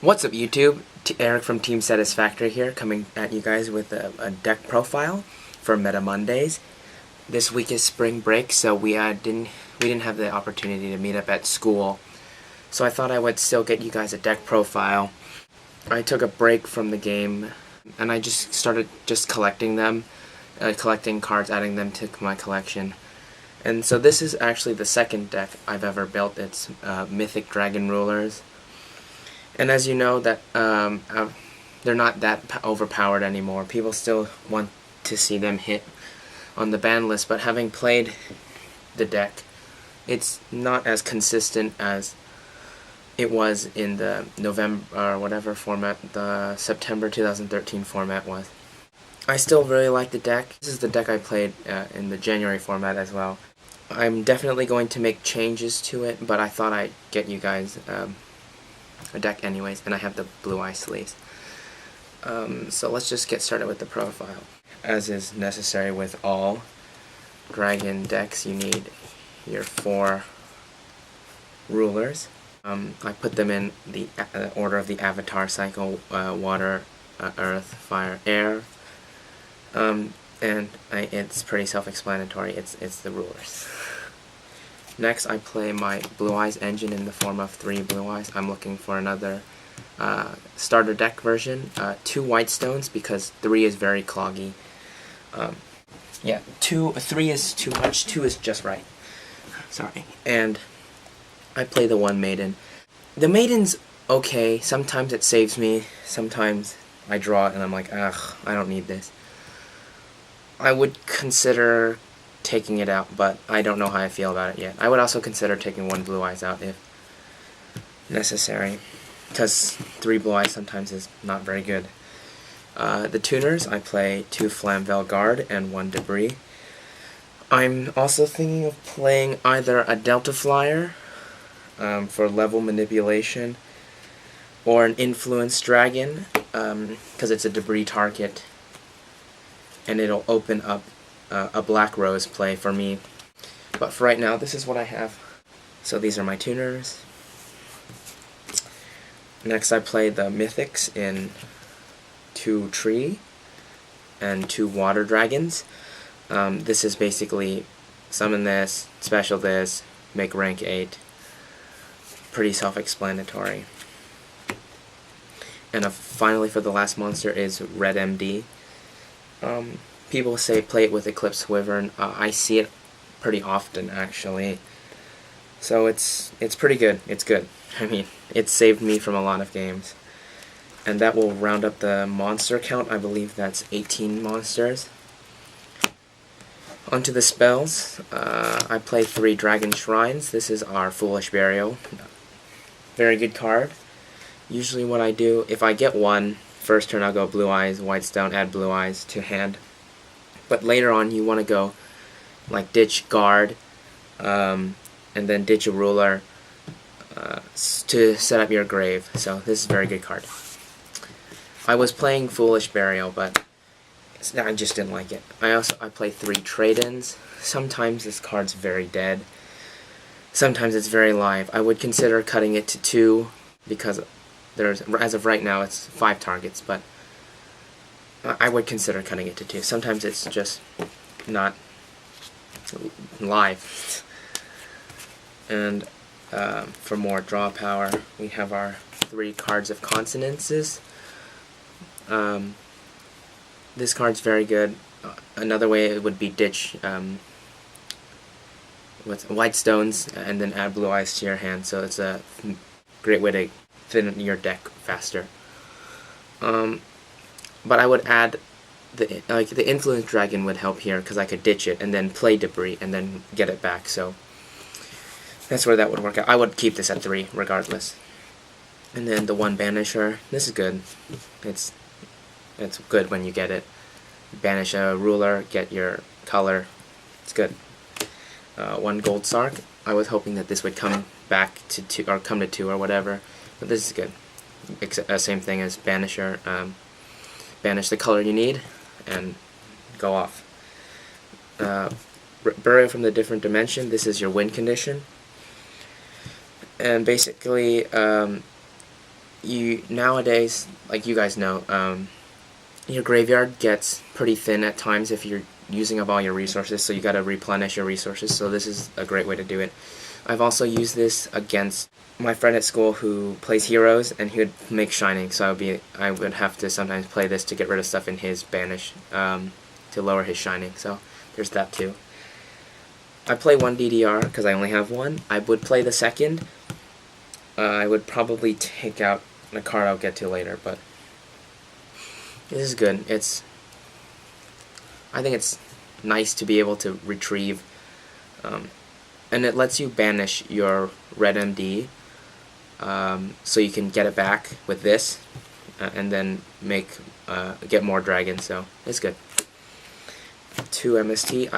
What's up, YouTube? Eric from Team Satisfactory here, coming at you guys with a deck profile for Meta Mondays. This week is spring break, so we didn't have the opportunity to meet up at school. So I thought I would still get you guys a deck profile. I took a break from the game, and I just started collecting them, collecting cards, adding them to my collection. And so this is actually the second deck I've ever built. It's Mythic Dragon Rulers. And as you know, that they're not that overpowered anymore. People still want to see them hit on the ban list, but having played the deck, it's not as consistent as it was in the November or whatever format the September 2013 format was. I still really like the deck. This is the deck I played in the January format as well. I'm definitely going to make changes to it, but I thought I'd get you guys a deck anyways, and I have the blue eye sleeves. So let's just get started with the profile. As is necessary with all dragon decks, you need your 4 rulers. I put them in the order of the avatar cycle: water, earth, fire, air. It's pretty self-explanatory. It's the rulers. Next, I play my Blue Eyes engine in the form of 3 Blue Eyes. I'm looking for another starter deck version. 2 White Stones, because 3 is very cloggy. 3 is too much, 2 is just right. Sorry. And I play the 1 Maiden. The Maiden's okay. Sometimes it saves me. Sometimes I draw it and I'm like, ugh, I don't need this. I would consider taking it out, but I don't know how I feel about it yet. I would also consider taking 1 Blue Eyes out if necessary, because 3 Blue Eyes sometimes is not very good. The tuners, I play 2 Flamvel Guard and 1 Debris. I'm also thinking of playing either a Delta Flyer for level manipulation, or an Influence Dragon, because it's a Debris target, and it'll open up a Black Rose play for me. But for right now, this is what I have. So these are my tuners. Next, I play the Mythics in 2 Tree and 2 Water Dragons. This is basically summon this, special this, make rank 8. Pretty self-explanatory. And finally, for the last monster, is Red MD. People say play it with Eclipse Wyvern. I see it pretty often, actually. So it's pretty good. It's good. I mean, it saved me from a lot of games. And that will round up the monster count. I believe that's 18 monsters. Onto the spells. I play 3 Dragon Shrines. This is our Foolish Burial. Very good card. Usually what I do, if I get 1, first turn I'll go Blue Eyes, White Stone, add Blue Eyes to hand. But later on you want to go like ditch Guard, and then ditch a Ruler to set up your grave. So this is a very good card. I was playing Foolish Burial, but I just didn't like it. I play 3 Trade-ins. Sometimes this card's very dead. Sometimes it's very live. I would consider cutting it to 2, because as of right now it's 5 targets, but I would consider cutting it to 2. Sometimes it's just not live. And for more draw power, we have our 3 cards of consonances. This card's very good. Another way it would be ditch with White Stones and then add Blue Eyes to your hand. So it's a great way to thin your deck faster. But I would add the Influence Dragon would help here, because I could ditch it and then play Debris and then get it back. So that's where that would work out. I would keep this at 3 regardless. And then the 1 Banisher. This is good. It's good when you get it. Banish a ruler, get your color. It's good. 1 Gold Sark. I was hoping that this would come back to 2 or come to 2 or whatever, but this is good. Same thing as Banisher. Banish the color you need and go off. Burrow from the Different Dimension. This is your win condition. And basically, nowadays, like you guys know, your graveyard gets pretty thin at times if you're using up all your resources, so you gotta replenish your resources, so this is a great way to do it. I've also used this against my friend at school who plays heroes, and he would make shining, so I would have to sometimes play this to get rid of stuff in his banish, to lower his shining, so there's that too. I play one DDR because I only have one. I would play the second. I would probably take out a card I'll get to later, but this is good. I think it's nice to be able to retrieve, and it lets you banish your red MD, so you can get it back with this, and then get more dragons. So it's good. 2 MST.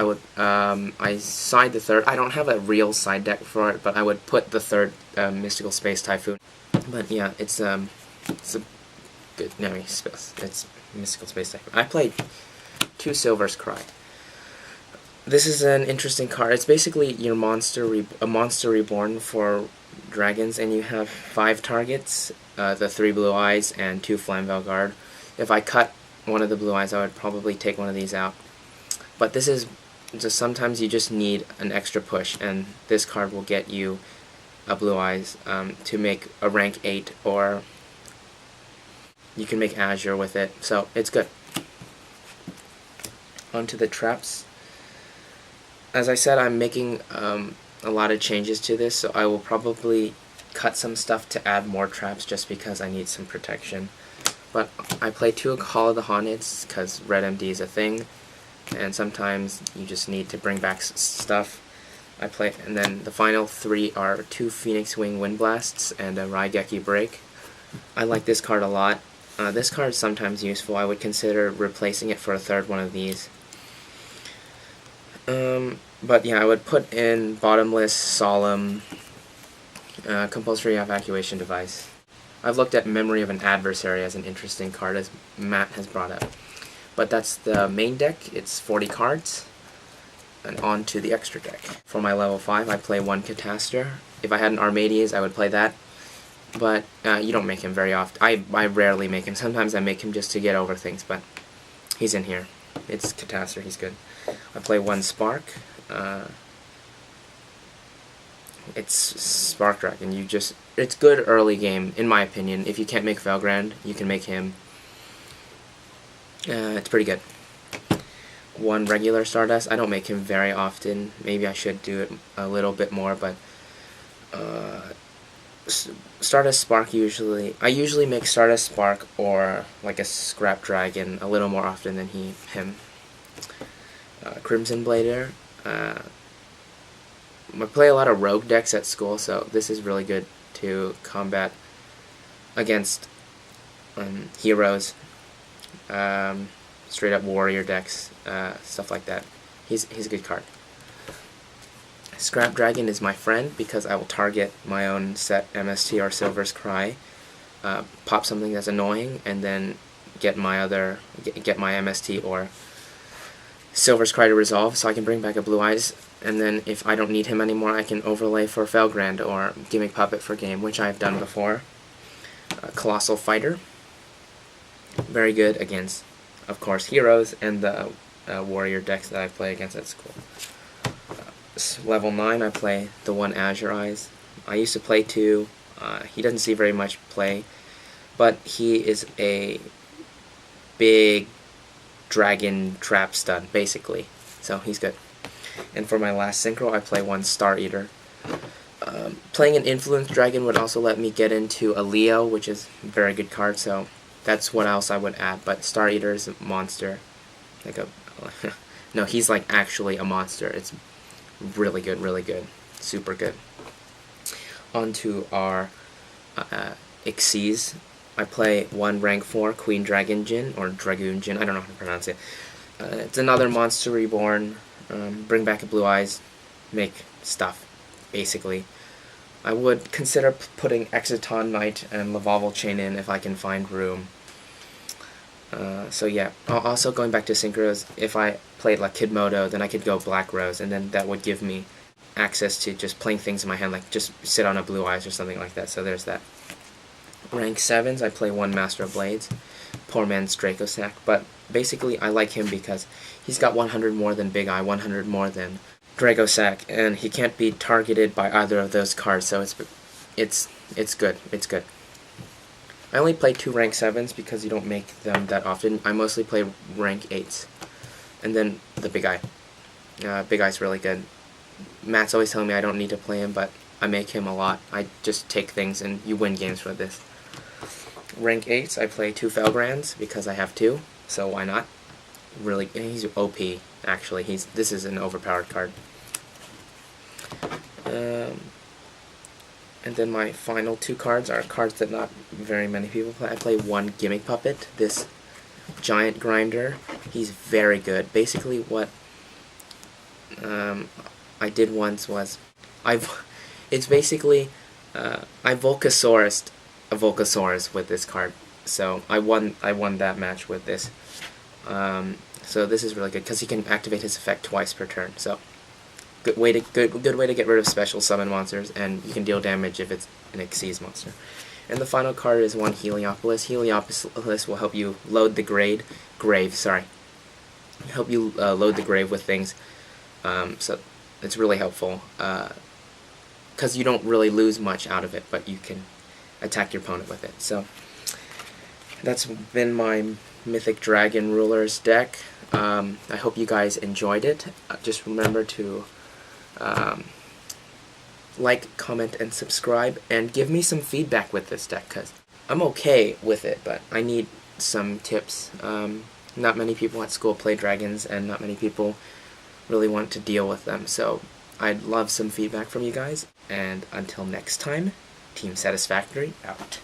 I side the third. I don't have a real side deck for it, but I would put the third Mystical Space Typhoon. But yeah, it's a good. No, it's Mystical Space Typhoon. I played 2 Silver's Cry. This is an interesting card. It's basically your a monster reborn for dragons, and you have 5 targets, the 3 blue eyes and 2 Flamvell Guard. If I cut one of the blue eyes, I would probably take one of these out. But this is just sometimes you just need an extra push, and this card will get you a blue eyes to make a rank 8, or you can make Azure with it. So it's good. Onto the traps. As I said, I'm making a lot of changes to this, so I will probably cut some stuff to add more traps just because I need some protection. But I play 2 Call of the Haunted because red MD is a thing, and sometimes you just need to bring back stuff. And then the final 3 are 2 Phoenix Wing Wind Blasts and a Raigeki Break. I like this card a lot. This card is sometimes useful. I would consider replacing it for a third one of these. But yeah, I would put in Bottomless, Solemn, Compulsory Evacuation Device. I've looked at Memory of an Adversary as an interesting card, as Matt has brought up. But that's the main deck. It's 40 cards. And on to the extra deck. For my level 5, I play 1 Catastor. If I had an Armades, I would play that. But you don't make him very often. I rarely make him. Sometimes I make him just to get over things, but he's in here. It's Catastor, he's good. I play 1 Spark. It's Spark Dragon. It's good early game, in my opinion. If you can't make Valgrand, you can make him. It's pretty good. 1 regular Stardust. I don't make him very often. Maybe I should do it a little bit more, but Stardust Spark I usually make Stardust Spark or like a Scrap Dragon a little more often than him. Crimson Blader. I play a lot of rogue decks at school, so this is really good to combat against heroes, straight up warrior decks, stuff like that. He's a good card. Scrap Dragon is my friend because I will target my own set MST or Silver's Cry, pop something that's annoying, and then get my MST or Silver's Cry to resolve, so I can bring back a Blue Eyes, and then if I don't need him anymore, I can overlay for Felgrand or Gimmick Puppet for game, which I've done before. Colossal Fighter, very good against, of course, heroes and the warrior decks that I play against at school. Level 9, I play the 1 Azure Eyes. I used to play 2. He doesn't see very much play, but he is a big dragon trap stud, basically. So he's good. And for my last synchro, I play 1 Star Eater. Playing an Influence Dragon would also let me get into a Leo, which is a very good card, so that's what else I would add. But Star Eater is a monster. No, he's like actually a monster. It's really good, super good. On to our Xyz. I play 1 rank 4 Queen Dragon Jin, or Dragoon Jin, I don't know how to pronounce it. It's another monster reborn, bring back a Blue Eyes, make stuff, basically. I would consider putting Exciton Knight and Lavalval Chain in if I can find room. So yeah, also going back to Synchros, if I played like Kidmodo, then I could go Black Rose, and then that would give me access to just playing things in my hand, like just sit on a Blue Eyes or something like that, so there's that. Rank 7s, I play one Master of Blades, poor man's Dracosack, but basically I like him because he's got 100 more than Big Eye, 100 more than Dracosack, and he can't be targeted by either of those cards, so it's good. It's good. I only play 2 rank 7s because you don't make them that often. I mostly play rank 8s. And then the Big Eye. Big Eye's really good. Matt's always telling me I don't need to play him, but I make him a lot. I just take things and you win games with this. Rank 8s, I play 2 Felgrands because I have 2, so why not? Really, he's OP, actually. This is an overpowered card. And then my final 2 cards are cards that not very many people play. I play 1 Gimmick Puppet, this giant grinder. He's very good. Basically what I did once was, it's basically, I Volcasaurus'd a Volcasaurus with this card. So I won that match with this. So this is really good because he can activate his effect twice per turn. So good way to get rid of special summon monsters, and you can deal damage if it's an Xyz monster. And the final card is 1 Heliopolis. Heliopolis will help you load the grave. Help you load the grave with things. So it's really helpful because you don't really lose much out of it, but you can attack your opponent with it. So that's been my Mythic Dragon Rulers deck. I hope you guys enjoyed it. Just remember to like, comment, and subscribe, and give me some feedback with this deck, because I'm okay with it, but I need some tips. Not many people at school play dragons, and not many people really want to deal with them, so I'd love some feedback from you guys, and until next time, Team Satisfactory out.